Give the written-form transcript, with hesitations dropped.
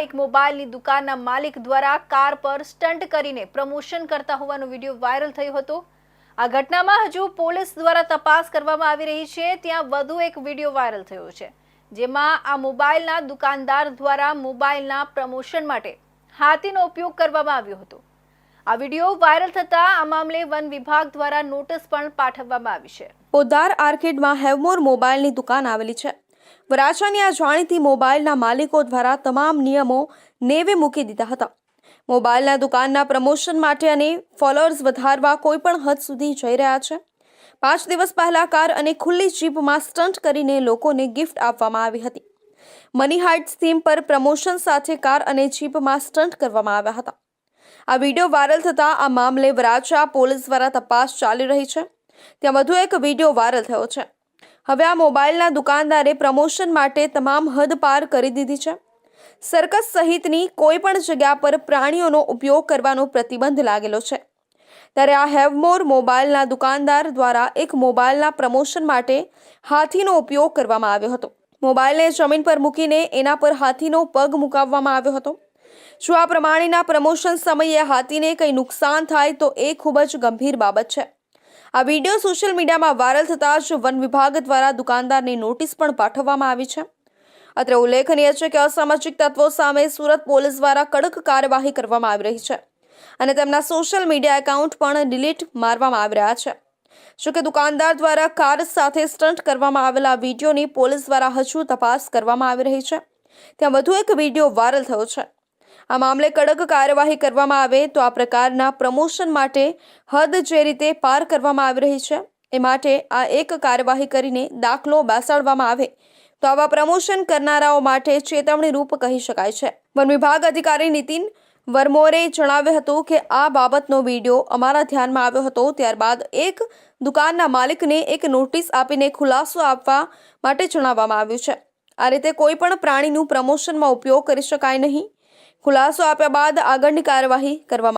એક મોબાઈલની દુકાનના માલિક દ્વારા કાર પર સ્ટન્ટ કરીને પ્રમોશન કરતા હોવાનો વિડીયો વાયરલ થયો હતો। આ ઘટનામાં હજુ પોલીસ દ્વારા તપાસ કરવામાં આવી રહી છે। ત્યાં વધુ એક વિડીયો વાયરલ થયો છે, જેમાં આ મોબાઈલના દુકાનદાર દ્વારા મોબાઈલના પ્રમોશન માટે હાથીનો ઉપયોગ કરવામાં આવ્યો હતો। આ વિડીયો વાયરલ થતા આ મામલે વન વિભાગ દ્વારા નોટિસ પણ પાઠવવામાં આવી છે। પોદ્દાર આર્કેડમાં હેવમોર મોબાઈલની દુકાન આવેલી છે। વરાછાની આ જાણીતી મોબાઈલના માલિકો દ્વારા તમામ નિયમો નેવે મૂકી દીધા હતા। મોબાઈલના દુકાનના પ્રમોશન માટે અને ફોલોઅર્સ વધારવા કોઈ પણ હદ સુધી જઈ રહ્યા છે। 5 દિવસ પહેલા કાર અને ખુલ્લી જીપમાં સ્ટન્ટ કરીને લોકોને ગિફ્ટ આપવામાં આવી હતી। મની હાઇટ્સ થીમ પર પ્રમોશન સાથે કાર અને જીપમાં સ્ટન્ટ કરવામાં આવ્યા હતા। આ વિડીયો વાયરલ થતા આ મામલે વરાછા પોલીસ દ્વારા તપાસ ચાલી રહી છે। ત્યાં વધુ એક વિડીયો વાયરલ થયો છે। હવે આ મોબાઈલના દુકાનદારે પ્રમોશન માટે તમામ હદ પાર કરી દીધી છે। સર્કસ સહિતની કોઈ પણ જગ્યા પર પ્રાણીઓનો ઉપયોગ કરવાનો પ્રતિબંધ લાગેલો છે। ત્યારે આ હેવમોર મોબાઈલના દુકાનદાર દ્વારા એક મોબાઈલના પ્રમોશન માટે હાથીનો ઉપયોગ કરવામાં આવ્યો હતો। મોબાઈલને જમીન પર મૂકીને એના પર હાથીનો પગ મુકાવવામાં આવ્યો હતો। જો આ પ્રમાણેના પ્રમોશન સમયે હાથીને કંઈ નુકસાન થાય તો એ ખૂબ જ ગંભીર બાબત છે। આ વિડીયો સોશિયલ મીડિયામાં વાયરલ થતાં જ વન વિભાગ દ્વારા દુકાનદારની નોટિસ પણ પાઠવવામાં આવી છે। અત્રે ઉલ્લેખનીય છે કે અસામાજિક તત્વો સામે સુરત પોલીસ દ્વારા કડક કાર્યવાહી કરવામાં આવી રહી છે અને તેમના સોશિયલ મીડિયા એકાઉન્ટ પણ ડિલીટ મારવામાં આવી રહ્યા છે। જોકે દુકાનદાર દ્વારા કાર સાથે સ્ટન્ટ કરવામાં આવેલા વિડીયોની પોલીસ દ્વારા હજુ તપાસ કરવામાં આવી રહી છે। ત્યાં વધુ એક વિડીયો વાયરલ થયો છે। આ મામલે કડક કાર્યવાહી કરવામાં આવે તો આ પ્રકારના પ્રમોશન માટે હદ જે રીતે પાર કરવામાં આવી રહી છે એ માટે આ એક કાર્યવાહી કરીને દાખલો બેસાડવામાં આવે તો આવા પ્રમોશન કરનારાઓ માટે ચેતવણી રૂપ કહી શકાય છે। વન વિભાગ અધિકારી નીતિન વર્મોરે જણાવ્યું હતું કે આ બાબતનો વિડીયો અમારા ધ્યાનમાં આવ્યો હતો। ત્યારબાદ એક દુકાનના માલિકને એક નોટિસ આપીને ખુલાસો આપવા માટે જણાવવામાં આવ્યું છે। આ રીતે કોઈ પણ પ્રાણીનું પ્રમોશનમાં ઉપયોગ કરી શકાય નહીં। ખુલાસો આપ્યા બાદ આગળની કાર્યવાહી કરવામાં